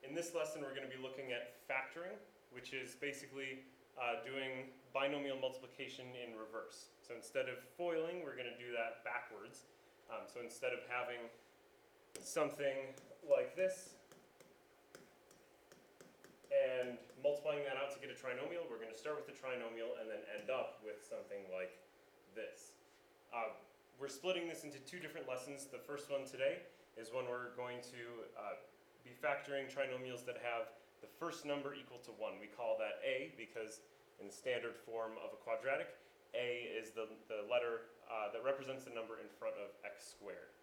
In this lesson, we're going to be looking at factoring, which is basically doing binomial multiplication in reverse. So instead of foiling, we're going to do that backwards. So instead of having something like this and multiplying that out to get a trinomial, we're going to start with the trinomial and then end up with something like this. We're splitting this into two different lessons. The first one today is when we're going to be factoring trinomials that have the first number equal to 1. We call that a because in the standard form of a quadratic, a is the letter that represents the number in front of x squared.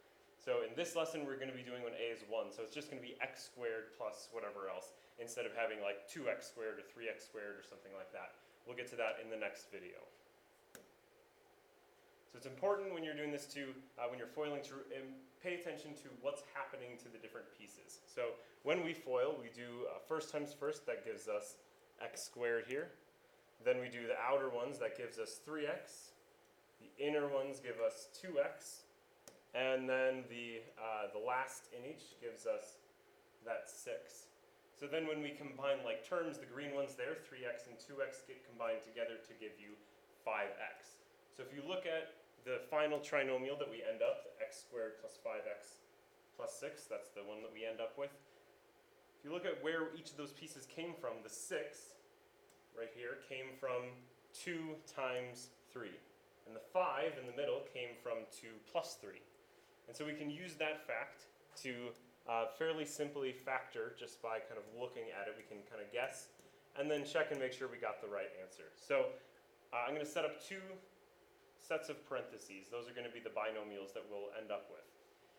So in this lesson, we're going to be doing when a is 1. So it's just going to be x squared plus whatever else, instead of having like 2x squared or 3x squared or something like that. We'll get to that in the next video. So it's important when you're doing this when you're foiling, to pay attention to what's happening to the different pieces. So when we foil, we do first times first, that gives us x squared here. Then we do the outer ones, that gives us 3x. The inner ones give us 2x. And then the last in each gives us that 6. So then when we combine like terms, the green ones there, 3x and 2x, get combined together to give you 5x. So if you look at the final trinomial that we end up, the x squared plus 5x plus 6, that's the one that we end up with. If you look at where each of those pieces came from, the 6 right here came from 2 times 3. And the 5 in the middle came from 2 plus 3. And so we can use that fact to fairly simply factor just by kind of looking at it. We can kind of guess and then check and make sure we got the right answer. So I'm going to set up two sets of parentheses. Those are going to be the binomials that we'll end up with.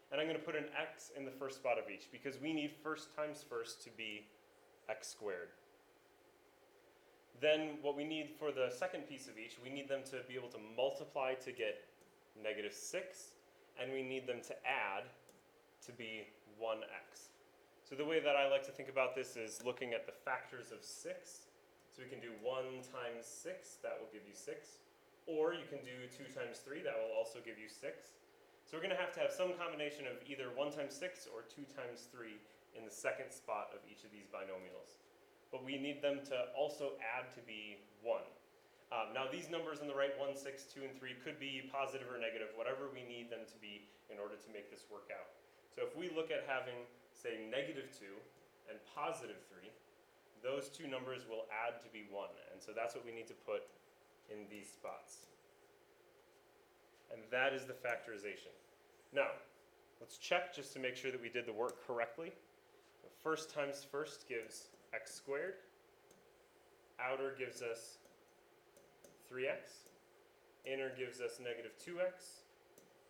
And I'm going to put an x in the first spot of each because we need first times first to be x squared. Then what we need for the second piece of each, we need them to be able to multiply to get -6, and we need them to add to be 1x. So the way that I like to think about this is looking at the factors of 6. So we can do 1 times 6, that will give you 6. Or you can do 2 times 3, that will also give you 6. So we're going to have some combination of either 1 times 6 or 2 times 3 in the second spot of each of these binomials. But we need them to also add to be 1. Now these numbers on the right, 1, 6, 2, and 3, could be positive or negative, whatever we need them to be in order to make this work out. So if we look at having, say, -2 and +3, those two numbers will add to be 1. And so that's what we need to put in these spots. And that is the factorization. Now, let's check just to make sure that we did the work correctly. The first times first gives x squared. Outer gives us 3x. Inner gives us -2x.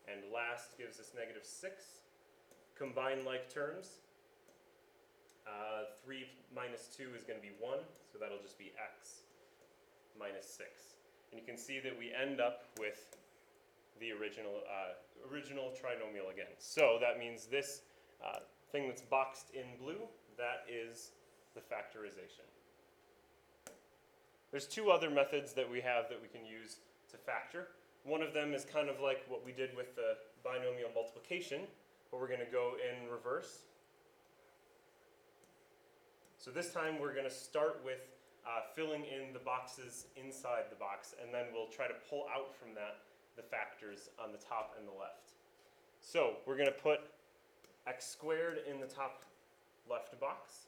And last gives us -6. Combine like terms. 3 minus 2 is going to be 1, so that'll just be x minus 6. And you can see that we end up with the original trinomial again. So that means this thing that's boxed in blue, that is the factorization. There's two other methods that we have that we can use to factor. One of them is kind of like what we did with the binomial multiplication, but we're going to go in reverse. So this time we're going to start with filling in the boxes inside the box, and then we'll try to pull out from that the factors on the top and the left. So we're going to put x squared in the top left box,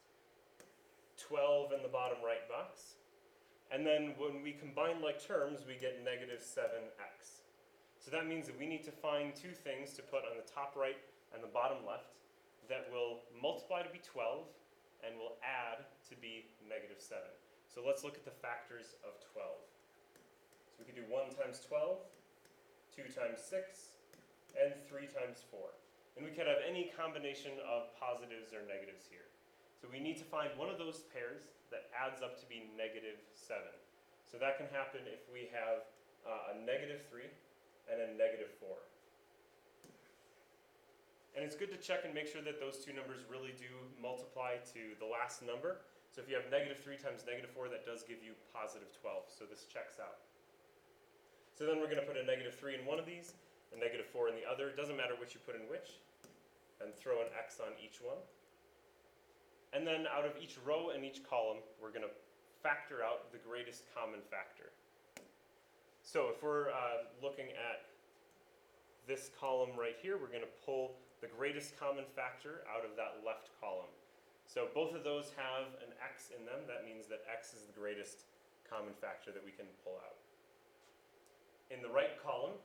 12 in the bottom right box, and then when we combine like terms, we get -7x. So that means that we need to find two things to put on the top right and the bottom left that will multiply to be 12 and will add to be -7. So let's look at the factors of 12. So we can do 1 times 12, 2 times 6, and 3 times 4. And we could have any combination of positives or negatives here. So we need to find one of those pairs that adds up to be -7. So that can happen if we have a -3 and a -4. And it's good to check and make sure that those two numbers really do multiply to the last number. So if you have -3 times -4, that does give you +12. So this checks out. So then we're going to put a -3 in one of these, a -4 in the other. It doesn't matter which you put in which. And throw an x on each one. And And then out of each row and each column, we're going to factor out the greatest common factor. So if we're looking at this column right here, we're going to pull the greatest common factor out of that left column. So both of those have an x in them. That means that x is the greatest common factor that we can pull out. In the right column,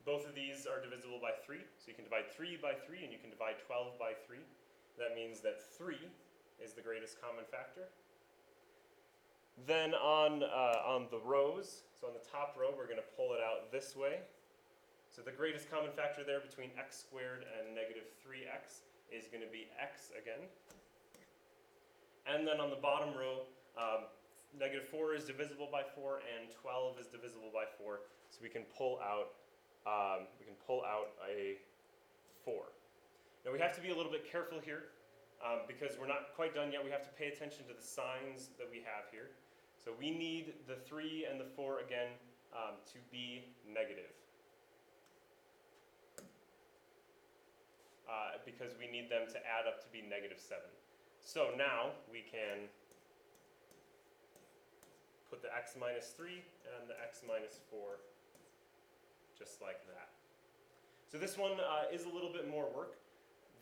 both of these are divisible by 3. So you can divide 3 by 3 and you can divide 12 by 3. That means that 3 is the greatest common factor. Then on the rows, so on the top row, we're going to pull it out this way. So the greatest common factor there between x squared and negative 3x is going to be x again. And then on the bottom row, negative 4 is divisible by 4 and 12 is divisible by 4. So we can pull out a 4. Now we have to be a little bit careful here because we're not quite done yet. We have to pay attention to the signs that we have here. So we need the 3 and the 4 again to be negative. Because we need them to add up to be negative 7. So now we can put the x minus 3 and the x minus 4 just like that. So this one is a little bit more work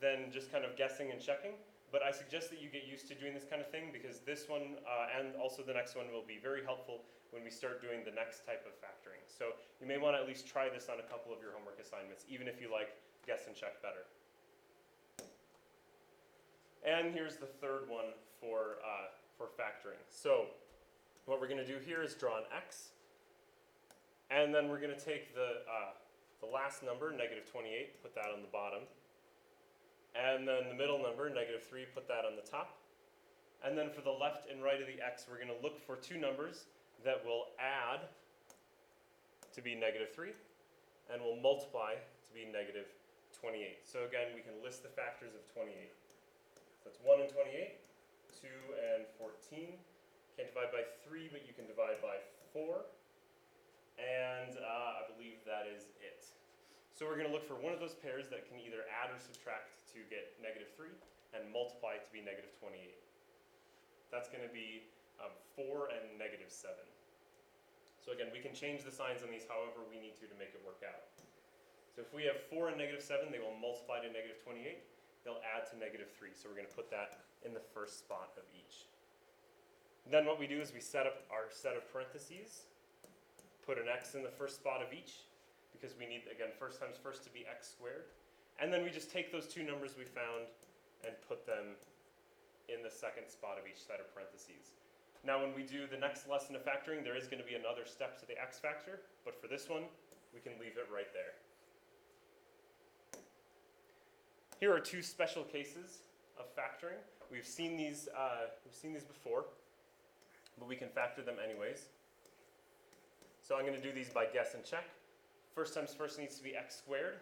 than just kind of guessing and checking, but I suggest that you get used to doing this kind of thing because this one and also the next one will be very helpful when we start doing the next type of factoring. So you may want to at least try this on a couple of your homework assignments, even if you like guess and check better. And here's the third one for factoring. So what we're going to do here is draw an x, and then we're going to take the last number, negative 28, put that on the bottom, and then the middle number, negative 3, put that on the top. And then for the left and right of the x, we're going to look for two numbers that will add to be negative 3 and will multiply to be negative 28. So again, we can list the factors of 28. That's 1 and 28, 2 and 14. Can't divide by 3, but you can divide by 4. And I believe that is it. So we're going to look for one of those pairs that can either add or subtract to get negative 3 and multiply to be negative 28. That's going to be 4 and negative 7. So again, we can change the signs on these however we need to make it work out. So if we have 4 and negative 7, they will multiply to negative 28. They'll add to negative 3. So we're going to put that in the first spot of each. Then what we do is we set up our set of parentheses, put an x in the first spot of each, because we need, again, first times first to be x squared. And then we just take those two numbers we found and put them in the second spot of each set of parentheses. Now when we do the next lesson of factoring, there is going to be another step to the x factor, but for this one, we can leave it right there. Here are two special cases of factoring. We've seen these before, but we can factor them anyways. So I'm going to do these by guess and check. First times first needs to be x squared.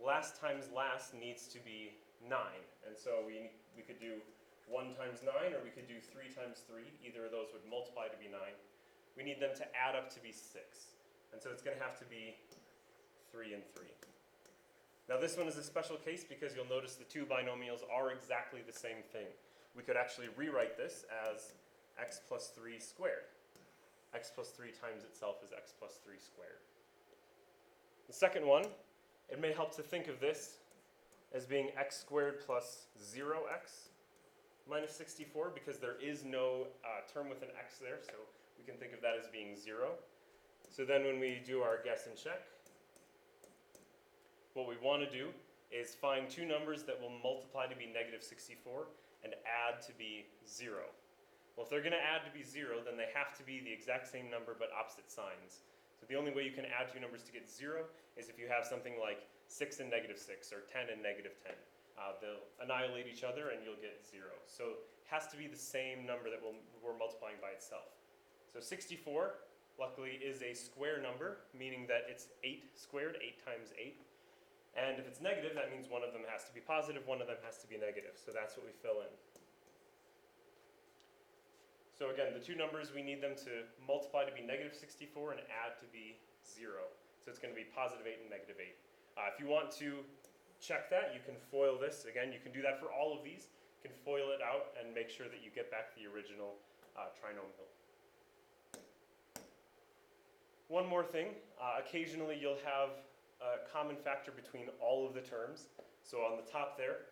Last times last needs to be 9. And so we could do 1 times 9, or we could do 3 times 3. Either of those would multiply to be 9. We need them to add up to be 6. And so it's going to have to be 3 and 3. Now this one is a special case because you'll notice the two binomials are exactly the same thing. We could actually rewrite this as x plus 3 squared. X plus 3 times itself is x plus 3 squared. The second one, it may help to think of this as being x squared plus 0x minus 64 because there is no term with an x there, so we can think of that as being 0. So then when we do our guess and check, what we want to do is find two numbers that will multiply to be negative 64 and add to be 0. Well, if they're going to add to be 0, then they have to be the exact same number but opposite signs. So the only way you can add two numbers to get 0 is if you have something like 6 and negative 6 or 10 and negative 10. They'll annihilate each other and you'll get 0. So it has to be the same number that we're multiplying by itself. So 64, luckily, is a square number, meaning that it's 8 squared, 8 times 8. And if it's negative, that means one of them has to be positive, one of them has to be negative. So that's what we fill in. So again, the two numbers, we need them to multiply to be negative 64 and add to be 0. So it's going to be positive 8 and negative 8. If you want to check that, you can FOIL this. Again, you can do that for all of these. You can FOIL it out and make sure that you get back the original trinomial. One more thing, occasionally you'll have a common factor between all of the terms. So on the top there,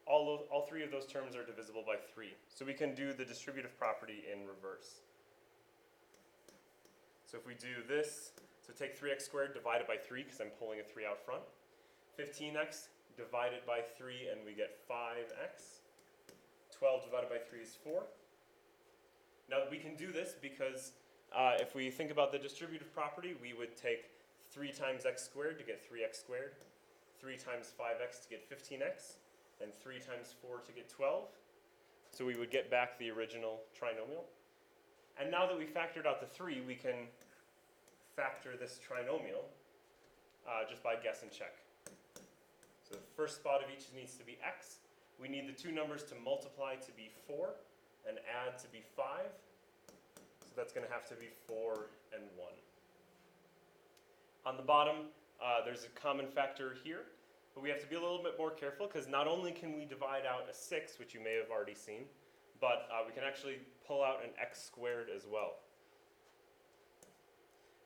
all three of those terms are divisible by 3. So we can do the distributive property in reverse. So if we do this, so take 3x squared divided by 3, because I'm pulling a 3 out front. 15x divided by 3, and we get 5x. 12 divided by 3 is 4. Now we can do this because if we think about the distributive property, we would take 3 times x squared to get 3x squared, 3 times 5x to get 15x, and 3 times 4 to get 12. So we would get back the original trinomial. And now that we factored out the 3, we can factor this trinomial just by guess and check. So the first spot of each needs to be x. We need the two numbers to multiply to be 4 and add to be 5. So that's going to have to be 4 and 1. On the bottom, there's a common factor here, but we have to be a little bit more careful because not only can we divide out a 6, which you may have already seen, but we can actually pull out an x squared as well.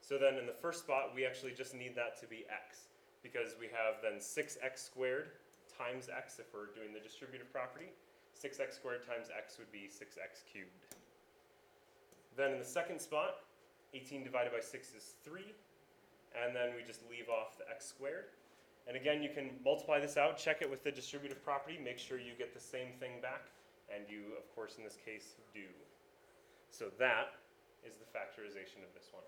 So then in the first spot, we actually just need that to be x, because we have then 6x squared times x if we're doing the distributive property. 6x squared times x would be 6x cubed. Then in the second spot, 18 divided by 6 is 3, and then we just leave off the x squared. And again, you can multiply this out, check it with the distributive property, make sure you get the same thing back, and you, of course, in this case, do. So that is the factorization of this one.